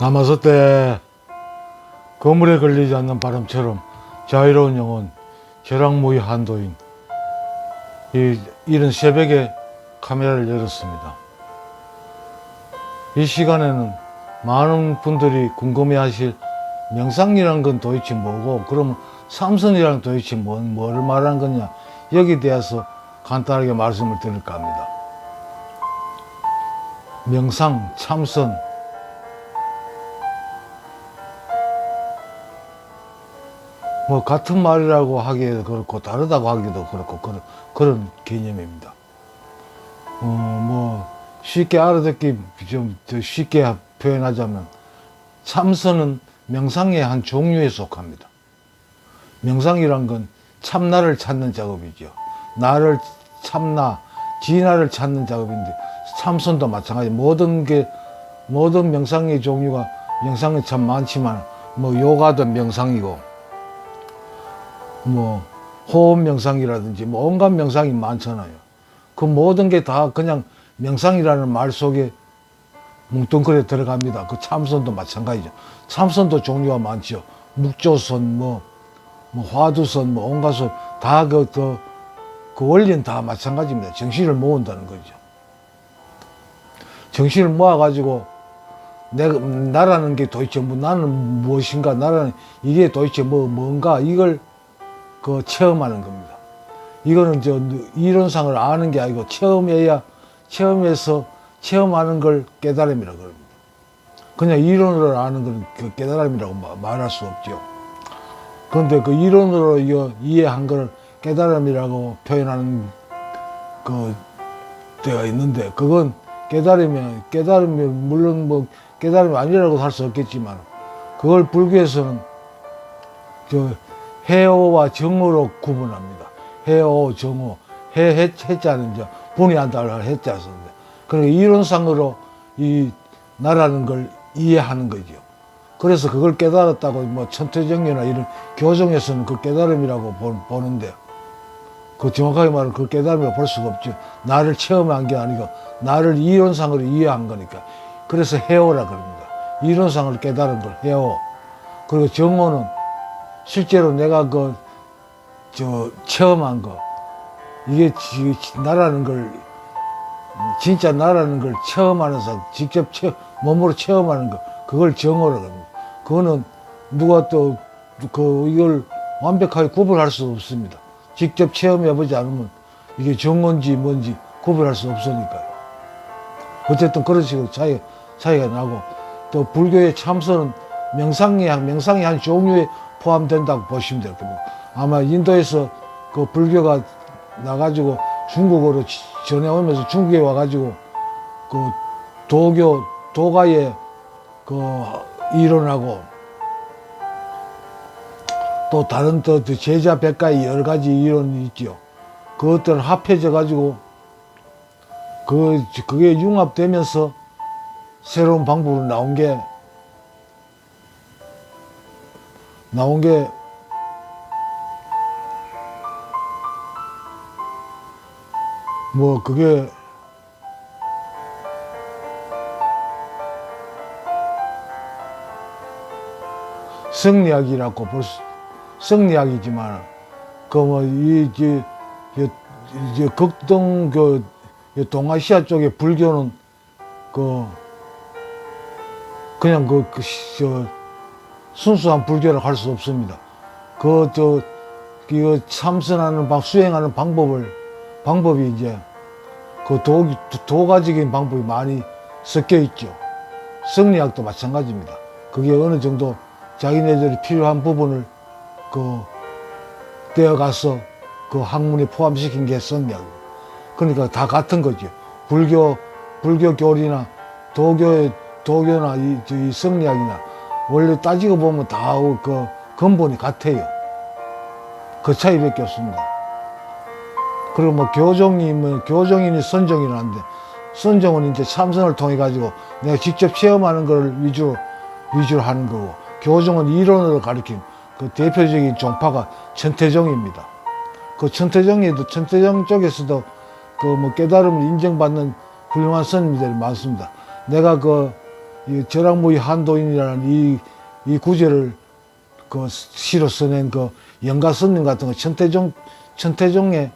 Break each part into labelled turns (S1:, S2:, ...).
S1: 남았을 때 거물에 걸리지 않는 바람처럼 자유로운 영혼, 벼락무의 한도인. 이른 새벽에 카메라를 열었습니다. 이 시간에는 많은 분들이 궁금해하실 명상이라는 건 도대체 뭐고, 그러면 삼선이라는 도대체 뭐를 말하는 거냐, 여기에 대해서 간단하게 말씀을 드릴까 합니다. 명상, 참선, 뭐 같은 말이라고 하기에도 그렇고 다르다고 하기도 그렇고 그런 개념입니다. 뭐 쉽게 알아듣기 좀 쉽게 표현하자면 참선은 명상의 한 종류에 속합니다. 명상이란 건 참나를 찾는 작업이죠. 나를 참나, 진나를 찾는 작업인데 참선도 마찬가지. 모든 명상의 종류가 명상이 참 많지만 뭐 요가도 명상이고 뭐 호흡 명상이라든지 뭐 온갖 명상이 많잖아요. 그 모든 게 다 그냥 명상이라는 말 속에 뭉뚱그려 들어갑니다. 그 참선도 마찬가지죠. 참선도 종류가 많죠. 묵조선, 뭐 화두선, 뭐 온갖 선, 다 그 원리는 다 마찬가지입니다. 정신을 모은다는 거죠. 정신을 모아가지고 나라는 게 도대체 나는 무엇인가, 나라는 이게 도대체 뭔가, 이걸 체험하는 겁니다. 이거는 이론상을 아는 게 아니고 체험해서 체험하는 걸 깨달음이라고 합니다. 그냥 이론으로 아는 건 그 깨달음이라고 말할 수 없죠. 그런데 그 이론으로 이해한 걸 깨달음이라고 표현하는 때가 있는데, 그건 깨달음이 물론 뭐 깨달음이 아니라고 할 수 없겠지만, 그걸 불교에서는 해오와 정오로 구분합니다. 해오, 정오. 해자는 이제 분이한다고 할 해자서. 그러니까 이론상으로 이 나라는 걸 이해하는 거죠. 그래서 그걸 깨달았다고 뭐 천태정리나 이런 교정에서는 그 깨달음이라고 보는데, 그 정확하게 말하면 그 깨달음이라고 볼 수가 없죠. 나를 체험한 게 아니고 나를 이론상으로 이해한 거니까. 그래서 해오라 그럽니다. 이론상으로 깨달은 걸 해오. 그리고 정오는 실제로 내가 체험한 거, 이게 나라는 걸, 진짜 나라는 걸 체험하면서 직접 몸으로 체험하는 거, 그걸 정오라고 합니다. 그거는 누가 이걸 완벽하게 구분할 수 없습니다. 직접 체험해보지 않으면 이게 정오인지 뭔지 구분할 수 없으니까요. 어쨌든 그런 식으로 차이가 나고, 또 불교의 참선은 명상의 한 종류에 포함된다고 보시면 될 겁니다. 아마 인도에서 그 불교가 나가지고 중국으로 전해오면서 중국에 와가지고 도가의 이론하고 또 다른 제자 백가의 여러 가지 이론이 있죠. 그것들 합해져 가지고 그게 융합되면서 새로운 방법으로 나온 게 뭐 그게 성리학이라고 성리학이지만 극동 동아시아 쪽의 불교는 그냥 순수한 불교라고 할 수 없습니다. 이거 참선하는 수행하는 방법이 이제 도가적인 방법이 많이 섞여 있죠. 성리학도 마찬가지입니다. 그게 어느 정도 자기네들이 필요한 부분을 떼어가서 학문에 포함시킨 게 성리학입니다. 그러니까 다 같은 거죠. 불교 교리나 도교나 이 성리학이나 원래 따지고 보면 다 근본이 같아요. 그 차이밖에 없습니다. 그리고 뭐 교정이니 선정이니 하는데, 선정은 이제 참선을 통해 가지고 내가 직접 체험하는 걸 위주로 하는 거고, 교정은 이론으로 가리킨 그 대표적인 종파가 천태정입니다. 그 천태정 쪽에서도 깨달음을 인정받는 훌륭한 스님들이 많습니다. 내가 이 저랑무이 한도인이라는 이 구절을 그 시로 써낸 그 영가 스님 같은 거 천태종의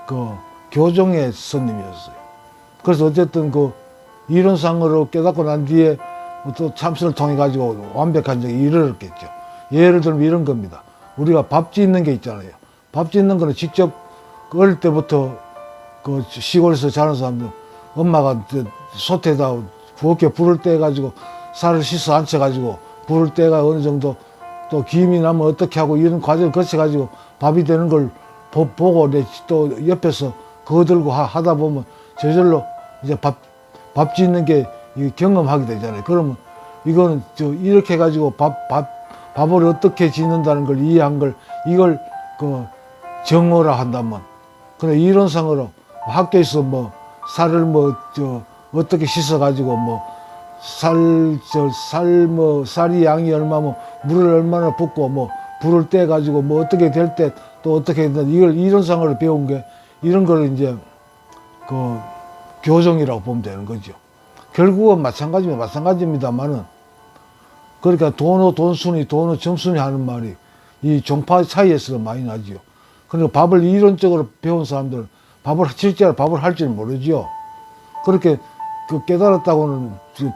S1: 그 교종의 스님이었어요. 그래서 어쨌든 그 이론상으로 깨닫고 난 뒤에 또 참선을 통해 가지고 완벽한 적이 이르렀겠죠. 예를 들면 이런 겁니다. 우리가 밥 짓는 게 있잖아요. 밥 짓는 거는 직접 어릴 때부터 그 시골에서 자란 사람들 엄마가 솥에다 부엌에 불을 떼 가지고 쌀을 씻어 앉혀 가지고 불을 때가 어느 정도 또 김이 나면 어떻게 하고 이런 과정을 거쳐 가지고 밥이 되는 걸 보고 또 옆에서 그거 들고 하다 보면 저절로 이제 밥 짓는 게 경험하게 되잖아요. 그러면 이거는 이렇게 해가지고 밥을 어떻게 짓는다는 걸 이해한 걸 이걸 그 정어라 한다면, 그래 이론상으로 학교에서 뭐 쌀을 어떻게 씻어가지고 쌀이 양이 얼마면 물을 얼마나 붓고 불을 떼가지고 어떻게 될 때 또 어떻게 된다, 이걸 이론상으로 배운 게 이런 걸 이제 그 교정이라고 보면 되는 거죠. 결국은 마찬가지입니다만은, 그러니까 돈순이 점순이 하는 말이 이 종파 차이에서 많이 나지요. 그러니까 밥을 이론적으로 배운 사람들은 실제로 밥을 할 줄 모르지요. 그렇게 그 깨달았다고는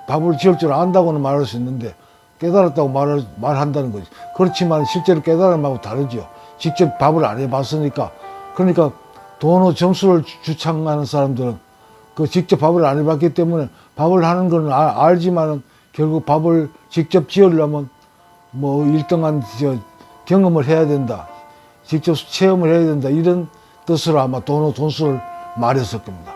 S1: 밥을 지을 줄 안다고는 말할 수 있는데 깨달았다고 말한다는 거지. 그렇지만 실제로 깨달음하고 다르죠. 직접 밥을 안 해봤으니까. 그러니까 돈의 점수를 주창하는 사람들은 그 직접 밥을 안 해봤기 때문에 밥을 하는 건 알지만은 결국 밥을 직접 지으려면 일정한 경험을 해야 된다. 직접 체험을 해야 된다. 이런 뜻으로 아마 돈수를 말했을 겁니다.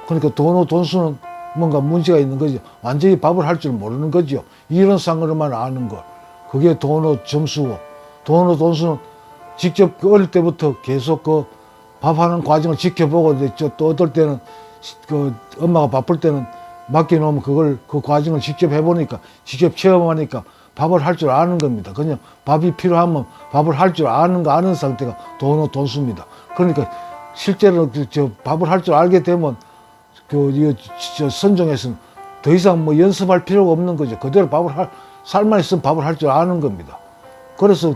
S1: 그러니까 돈수는 뭔가 문제가 있는 거죠. 완전히 밥을 할 줄 모르는 거죠. 이론상으로만 아는 것. 그게 점수고, 돈수는 직접 어릴 때부터 계속 그 밥하는 과정을 지켜보고, 또 어떨 때는 그 엄마가 바쁠 때는 맡겨놓으면 그 과정을 직접 해보니까, 직접 체험하니까 밥을 할 줄 아는 겁니다. 그냥 밥이 필요하면 밥을 할 줄 아는 상태가 돈수입니다. 그러니까 실제로 밥을 할 줄 알게 되면 선종에서는 더 이상 연습할 필요가 없는 거죠. 그대로 살만 있으면 밥을 할 줄 아는 겁니다. 그래서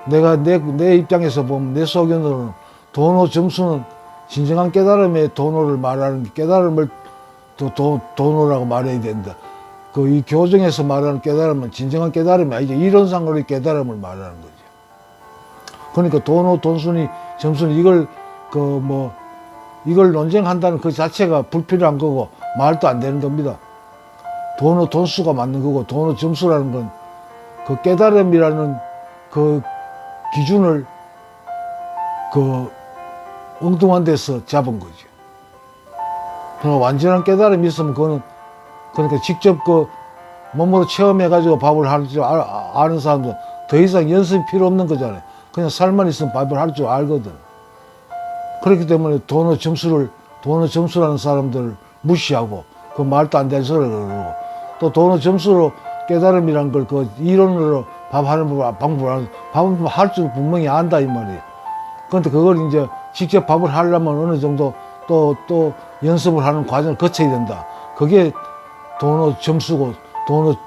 S1: 내가 내 입장에서 보면, 내 소견으로는 돈의 점수는 진정한 깨달음의 돈호를 말하는, 깨달음을 돈호라고 말해야 된다. 이 교정에서 말하는 깨달음은 진정한 깨달음이 아니죠. 이론상으로의 깨달음을 말하는 거죠. 그러니까 돈순이 점수는 이걸 논쟁한다는 그 자체가 불필요한 거고 말도 안 되는 겁니다. 돈수가 맞는 거고, 돈의 점수라는 건 그 깨달음이라는 그 기준을 엉뚱한 데서 잡은 거죠. 완전한 깨달음이 있으면 그러니까 직접 몸으로 체험해가지고 밥을 할 줄 아는 사람들은 더 이상 연습이 필요 없는 거잖아요. 그냥 살만 있으면 밥을 할 줄 알거든. 그렇기 때문에 돈의 점수라는 사람들을 무시하고 그 말도 안 되는 소리를 그러고, 또 돈의 점수로 깨달음이란 걸 이론으로 밥하는 방법을 밥은 할 줄 분명히 안다 이 말이에요. 그런데 그걸 이제 직접 밥을 하려면 어느 정도 또 연습을 하는 과정을 거쳐야 된다. 그게 돈의 점수고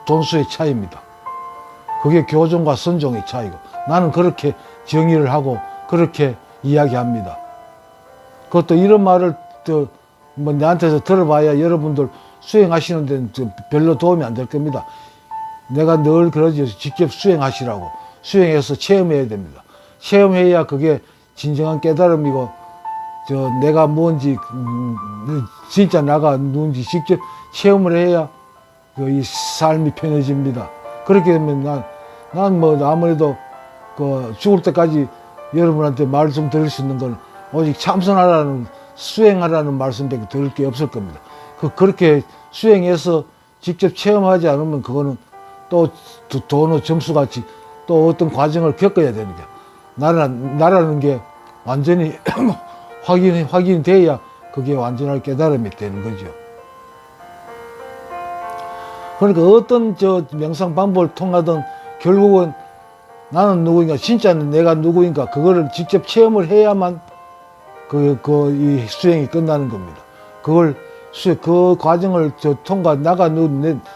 S1: 돈수의 차이입니다. 그게 교종과 선종의 차이고, 나는 그렇게 정의를 하고 그렇게 이야기합니다. 그것도 이런 말을 내한테서 들어봐야 여러분들 수행하시는 데는 별로 도움이 안 될 겁니다. 내가 늘 그러지, 직접 수행하시라고. 수행해서 체험해야 됩니다. 체험해야 그게 진정한 깨달음이고, 내가 뭔지, 진짜 나가 누군지 직접 체험을 해야 이 삶이 편해집니다. 그렇게 되면 난 아무래도 죽을 때까지 여러분한테 말씀 드릴 수 있는 건 오직 참선하라는, 수행하라는 말씀밖에 드릴 게 없을 겁니다. 그렇게 수행해서 직접 체험하지 않으면 그거는 또 돈의 점수같이 또 어떤 과정을 겪어야 되는 게, 나라는 게 완전히 확인돼야 그게 완전한 깨달음이 되는 거죠. 그러니까 어떤 명상 방법을 통하든 결국은 나는 누구인가, 진짜 내가 누구인가, 그거를 직접 체험을 해야만 이 수행이 끝나는 겁니다. 그걸 그 과정을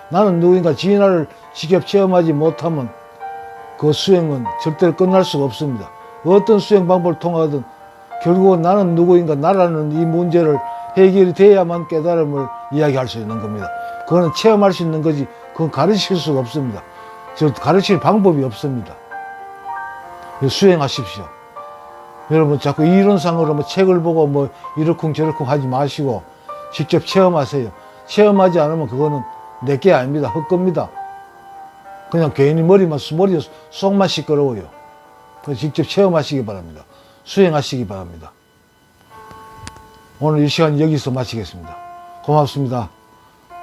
S1: 나는 누구인가 진화를 직접 체험하지 못하면 그 수행은 절대로 끝날 수가 없습니다. 어떤 수행 방법을 통하든 결국은 나는 누구인가 나라는 이 문제를 해결이 돼야만 깨달음을 이야기할 수 있는 겁니다. 그거는 체험할 수 있는 거지 그건 가르칠 수가 없습니다. 가르칠 방법이 없습니다. 수행하십시오. 여러분 자꾸 이론상으로 뭐 책을 보고 뭐 이러쿵 저러쿵 하지 마시고 직접 체험하세요. 체험하지 않으면 그거는 내게 아닙니다. 헛겁니다. 그냥 괜히 머리 속만 시끄러워요. 직접 체험하시기 바랍니다. 수행하시기 바랍니다. 오늘 이 시간 여기서 마치겠습니다. 고맙습니다.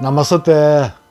S1: 나마스테.